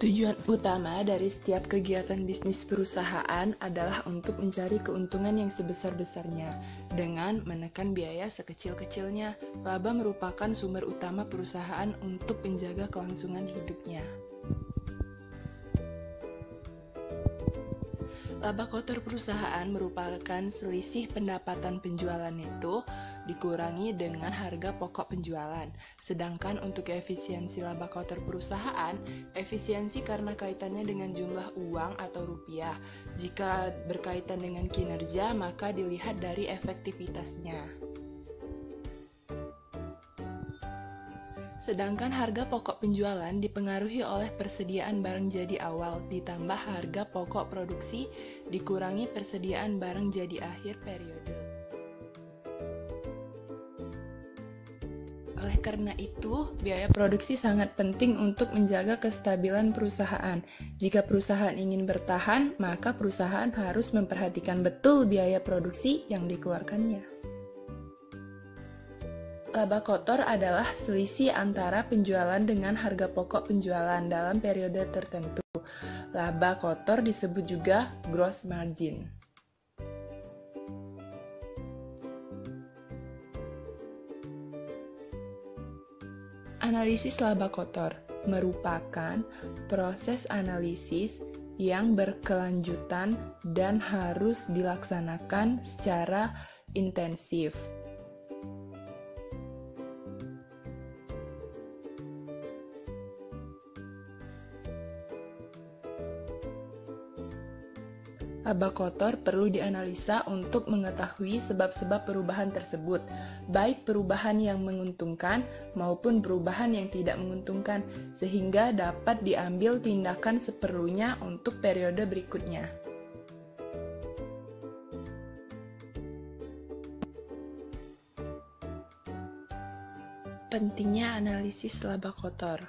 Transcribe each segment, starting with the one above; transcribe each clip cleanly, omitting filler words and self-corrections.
Tujuan utama dari setiap kegiatan bisnis perusahaan adalah untuk mencari keuntungan yang sebesar-besarnya dengan menekan biaya sekecil-kecilnya. Laba merupakan sumber utama perusahaan untuk menjaga kelangsungan hidupnya. Laba kotor perusahaan merupakan selisih pendapatan penjualan neto dikurangi dengan harga pokok penjualan. Sedangkan untuk efisiensi laba kotor perusahaan, efisiensi karena kaitannya dengan jumlah uang atau rupiah. Jika berkaitan dengan kinerja, maka dilihat dari efektivitasnya. Sedangkan harga pokok penjualan dipengaruhi oleh persediaan barang jadi awal ditambah harga pokok produksi dikurangi persediaan barang jadi akhir periode. Oleh karena itu, biaya produksi sangat penting untuk menjaga kestabilan perusahaan. Jika perusahaan ingin bertahan, maka perusahaan harus memperhatikan betul biaya produksi yang dikeluarkannya. Laba kotor adalah selisih antara penjualan dengan harga pokok penjualan dalam periode tertentu. Laba kotor disebut juga gross margin. Analisis laba kotor merupakan proses analisis yang berkelanjutan dan harus dilaksanakan secara intensif. Laba kotor perlu dianalisa untuk mengetahui sebab-sebab perubahan tersebut, baik perubahan yang menguntungkan maupun perubahan yang tidak menguntungkan, sehingga dapat diambil tindakan seperlunya untuk periode berikutnya. Pentingnya analisis laba kotor.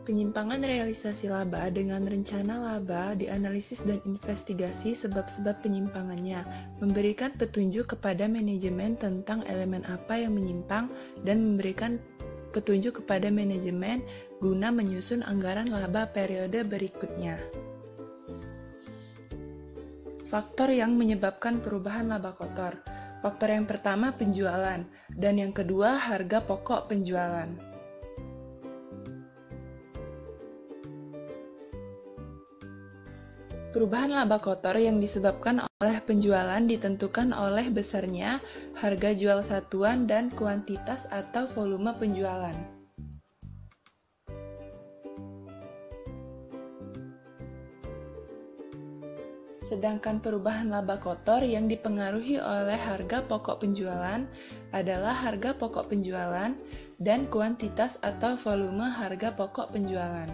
Penyimpangan realisasi laba dengan rencana laba dianalisis dan investigasi sebab-sebab penyimpangannya, memberikan petunjuk kepada manajemen tentang elemen apa yang menyimpang dan memberikan petunjuk kepada manajemen guna menyusun anggaran laba periode berikutnya. Faktor yang menyebabkan perubahan laba kotor. Faktor yang pertama penjualan dan yang kedua harga pokok penjualan. Perubahan laba kotor yang disebabkan oleh penjualan ditentukan oleh besarnya harga jual satuan dan kuantitas atau volume penjualan. Sedangkan perubahan laba kotor yang dipengaruhi oleh harga pokok penjualan adalah harga pokok penjualan dan kuantitas atau volume harga pokok penjualan.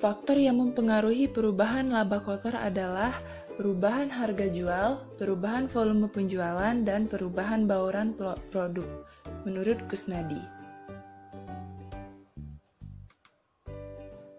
Faktor yang mempengaruhi perubahan laba kotor adalah perubahan harga jual, perubahan volume penjualan, dan perubahan bauran produk, menurut Kusnadi.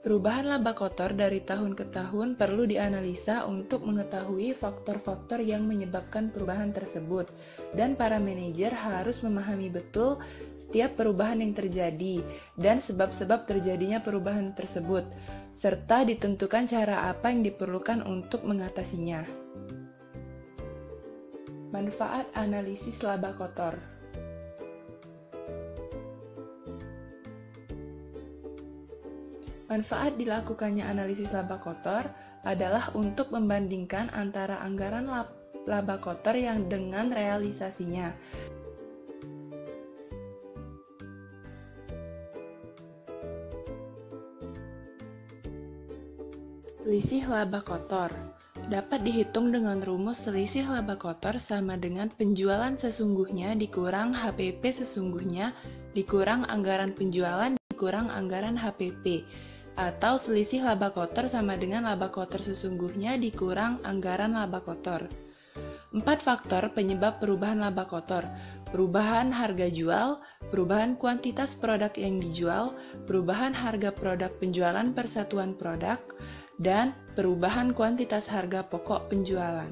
Perubahan laba kotor dari tahun ke tahun perlu dianalisa untuk mengetahui faktor-faktor yang menyebabkan perubahan tersebut, dan para manajer harus memahami betul setiap perubahan yang terjadi dan sebab-sebab terjadinya perubahan tersebut, serta ditentukan cara apa yang diperlukan untuk mengatasinya. Manfaat analisis laba kotor. Manfaat dilakukannya analisis laba kotor adalah untuk membandingkan antara anggaran laba kotor yang dengan realisasinya. Selisih laba kotor dapat dihitung dengan rumus selisih laba kotor sama dengan penjualan sesungguhnya dikurang HPP sesungguhnya dikurang anggaran penjualan dikurang anggaran HPP, atau selisih laba kotor sama dengan laba kotor sesungguhnya dikurang anggaran laba kotor. 4 faktor penyebab perubahan laba kotor: perubahan harga jual, perubahan kuantitas produk yang dijual, perubahan harga produk penjualan per satuan produk, dan perubahan kuantitas harga pokok penjualan.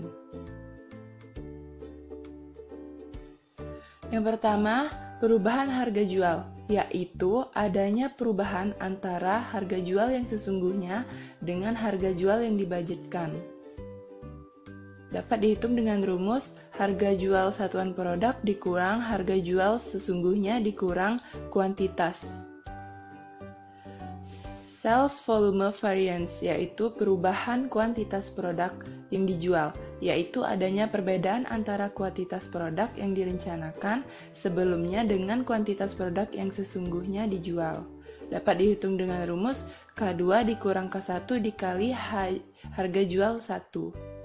Yang pertama, perubahan harga jual, yaitu adanya perubahan antara harga jual yang sesungguhnya dengan harga jual yang dibudgetkan. Dapat dihitung dengan rumus harga jual satuan produk dikurang harga jual sesungguhnya dikurang kuantitas. Sales volume variance, yaitu perubahan kuantitas produk yang dijual, yaitu adanya perbedaan antara kuantitas produk yang direncanakan sebelumnya dengan kuantitas produk yang sesungguhnya dijual. Dapat dihitung dengan rumus K2 dikurang K1 dikali harga jual 1.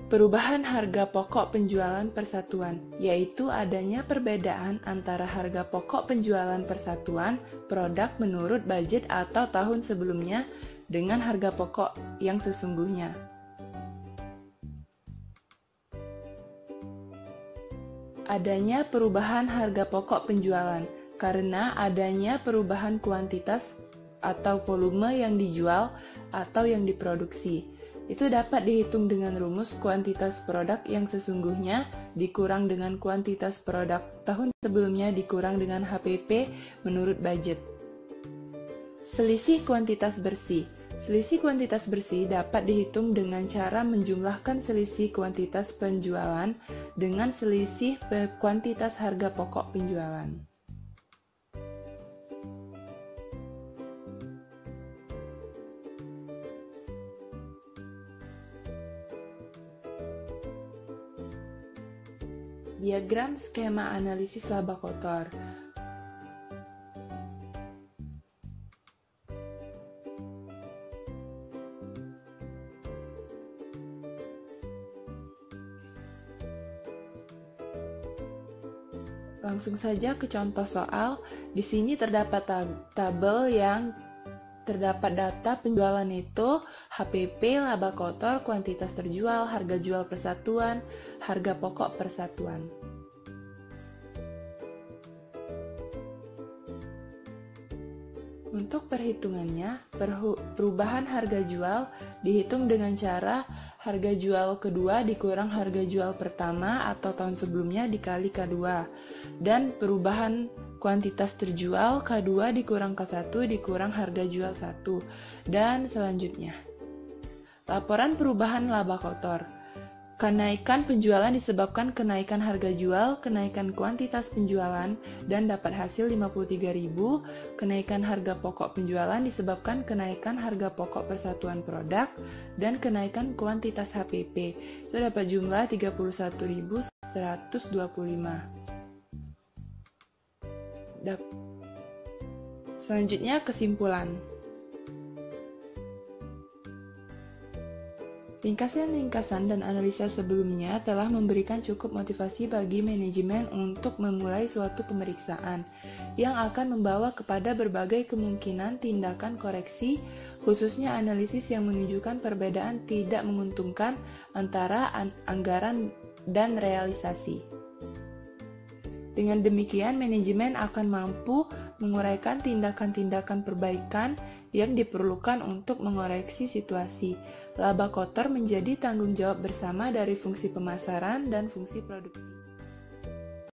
Perubahan harga pokok penjualan persatuan, yaitu adanya perbedaan antara harga pokok penjualan persatuan produk menurut budget atau tahun sebelumnya dengan harga pokok yang sesungguhnya. Adanya perubahan harga pokok penjualan, karena adanya perubahan kuantitas atau volume yang dijual atau yang diproduksi. Itu dapat dihitung dengan rumus kuantitas produk yang sesungguhnya dikurang dengan kuantitas produk tahun sebelumnya dikurang dengan HPP menurut budget. Selisih kuantitas bersih. Selisih kuantitas bersih dapat dihitung dengan cara menjumlahkan selisih kuantitas penjualan dengan selisih kuantitas harga pokok penjualan. Diagram skema analisis laba kotor. Langsung saja ke contoh soal. Di sini terdapat tabel yang terdapat data penjualan itu HPP, laba kotor, kuantitas terjual, harga jual persatuan, harga pokok persatuan. Untuk perhitungannya, perubahan harga jual dihitung dengan cara harga jual kedua dikurang harga jual pertama atau tahun sebelumnya dikali K2, dan perubahan kuantitas terjual K2 dikurang K1 dikurang harga jual 1, dan selanjutnya. Laporan perubahan laba kotor. Kenaikan penjualan disebabkan kenaikan harga jual, kenaikan kuantitas penjualan, dan dapat hasil 53.000. Kenaikan harga pokok penjualan disebabkan kenaikan harga pokok persatuan produk, dan kenaikan kuantitas HPP. Itu dapat jumlah 31.125. Selanjutnya kesimpulan. Ringkasan dan analisa sebelumnya telah memberikan cukup motivasi bagi manajemen untuk memulai suatu pemeriksaan yang akan membawa kepada berbagai kemungkinan tindakan koreksi, khususnya analisis yang menunjukkan perbedaan tidak menguntungkan antara anggaran dan realisasi. Dengan demikian, manajemen akan mampu menguraikan tindakan-tindakan perbaikan yang diperlukan untuk mengoreksi situasi. Laba kotor menjadi tanggung jawab bersama dari fungsi pemasaran dan fungsi produksi.